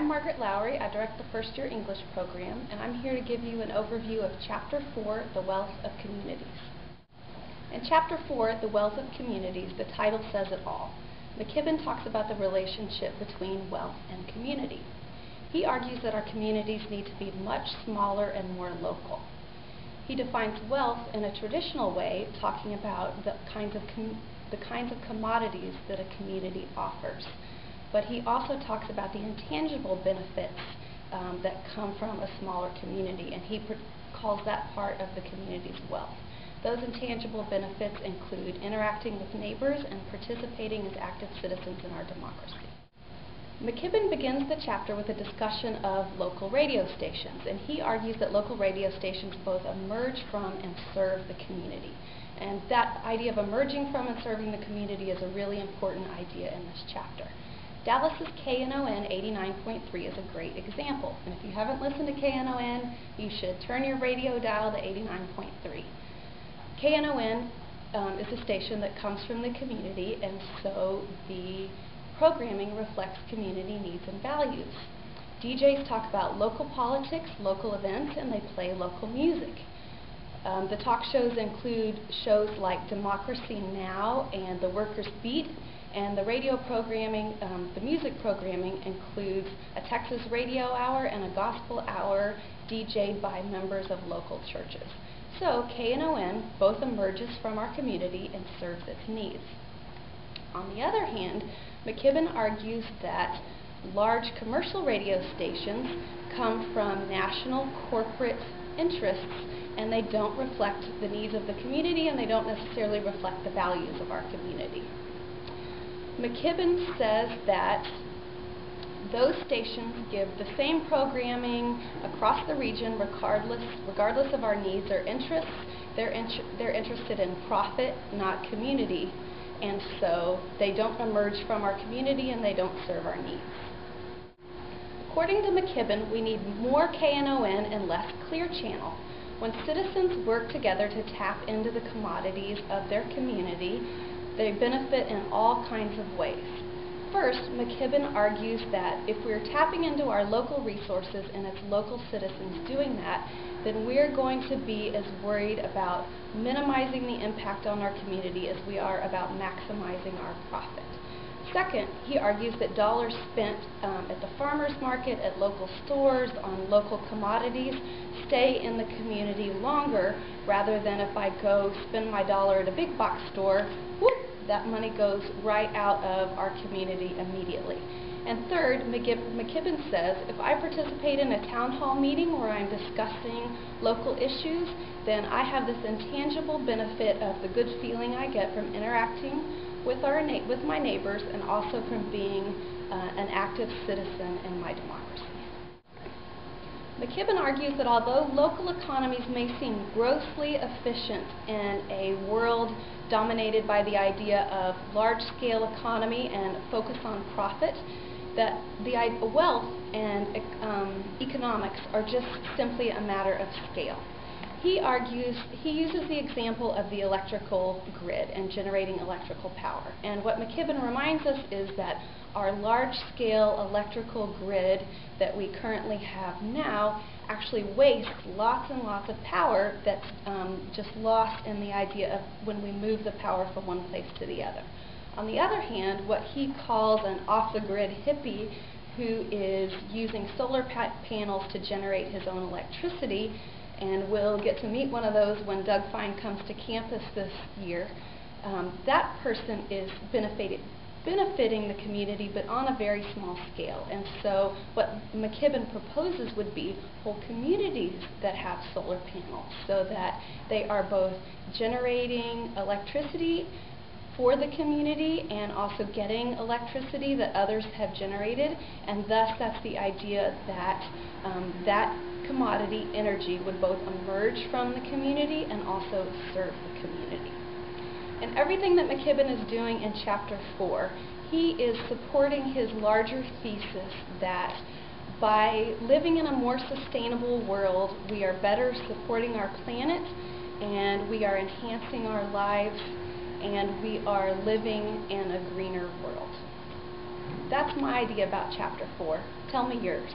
I'm Margaret Lowry. I direct the first year English program, and I'm here to give you an overview of Chapter 4, The Wealth of Communities. In Chapter 4, The Wealth of Communities, the title says it all. McKibben talks about the relationship between wealth and community. He argues that our communities need to be much smaller and more local. He defines wealth in a traditional way, talking about the kinds of commodities that a community offers. But he also talks about the intangible benefits that come from a smaller community, and he calls that part of the community's wealth. Those intangible benefits include interacting with neighbors and participating as active citizens in our democracy. McKibben begins the chapter with a discussion of local radio stations, and he argues that local radio stations both emerge from and serve the community. And that idea of emerging from and serving the community is a really important idea in this chapter. Dallas's KNON 89.3 is a great example, and if you haven't listened to KNON, you should turn your radio dial to 89.3. KNON is a station that comes from the community, and so the programming reflects community needs and values. DJs talk about local politics, local events, and they play local music. The talk shows include shows like Democracy Now! And The Workers' Beat, and the radio programming, the music programming includes a Texas radio hour and a gospel hour DJed by members of local churches. So KNON both emerges from our community and serves its needs. On the other hand, McKibben argues that large commercial radio stations come from national corporate interests, and they don't reflect the needs of the community, and they don't necessarily reflect the values of our community. McKibben says that those stations give the same programming across the region regardless of our needs or interests. They're interested in profit, not community, and so they don't emerge from our community and they don't serve our needs. According to McKibben, we need more KNON and less Clear Channel. When citizens work together to tap into the commodities of their community, they benefit in all kinds of ways. First, McKibben argues that if we're tapping into our local resources and it's local citizens doing that, then we're going to be as worried about minimizing the impact on our community as we are about maximizing our profit. Second, he argues that dollars spent at the farmer's market, at local stores, on local commodities, stay in the community longer, rather than if I go spend my dollar at a big box store, whoop, that money goes right out of our community immediately. And third, McKibben says, if I participate in a town hall meeting where I'm discussing local issues, then I have this intangible benefit of the good feeling I get from interacting with my neighbors, and also from being an active citizen in my democracy. McKibben argues that although local economies may seem grossly efficient in a world dominated by the idea of large-scale economy and focus on profit, that the wealth and economics are just simply a matter of scale. He uses the example of the electrical grid and generating electrical power. And what McKibben reminds us is that our large-scale electrical grid that we currently have now actually wastes lots and lots of power that's just lost in the idea of when we move the power from one place to the other. On the other hand, what he calls an off-the-grid hippie who is using solar panels to generate his own electricity, and we'll get to meet one of those when Doug Fine comes to campus this year, that person is benefiting the community, but on a very small scale. And so what McKibben proposes would be whole communities that have solar panels, so that they are both generating electricity for the community and also getting electricity that others have generated, and thus that's the idea that that commodity, energy, would both emerge from the community and also serve the community. And everything that McKibben is doing in Chapter 4, he is supporting his larger thesis that by living in a more sustainable world, we are better supporting our planet, and we are enhancing our lives, and we are living in a greener world. That's my idea about Chapter 4. Tell me yours.